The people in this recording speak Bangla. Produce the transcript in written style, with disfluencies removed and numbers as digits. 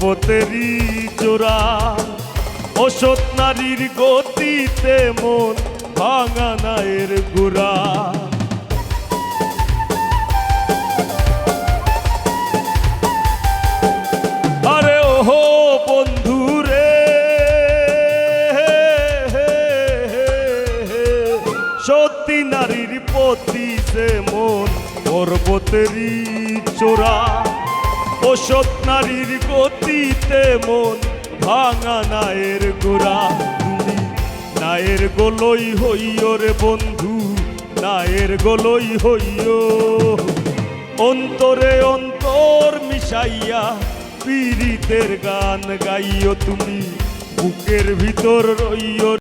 পর্বতেরই চূড়া। অসৎ নারীর গতিতে মন ভাঙা নায়ের গুড়া। আরে ওহো বন্ধু রে, সত্যি নারীর প্রতি যে মন পর্বতেরই চূড়া। অসৎ নারীর গতিতে মন ভাঙা নায়ের গোড়া। তুমি নায়ের গোলই হইও রে বন্ধু, নায়ের গোলই হইও। অন্তরে অন্তর মিশাইয়া পীড়িতের গান গাইও, তুমি বুকের ভিতর রইও।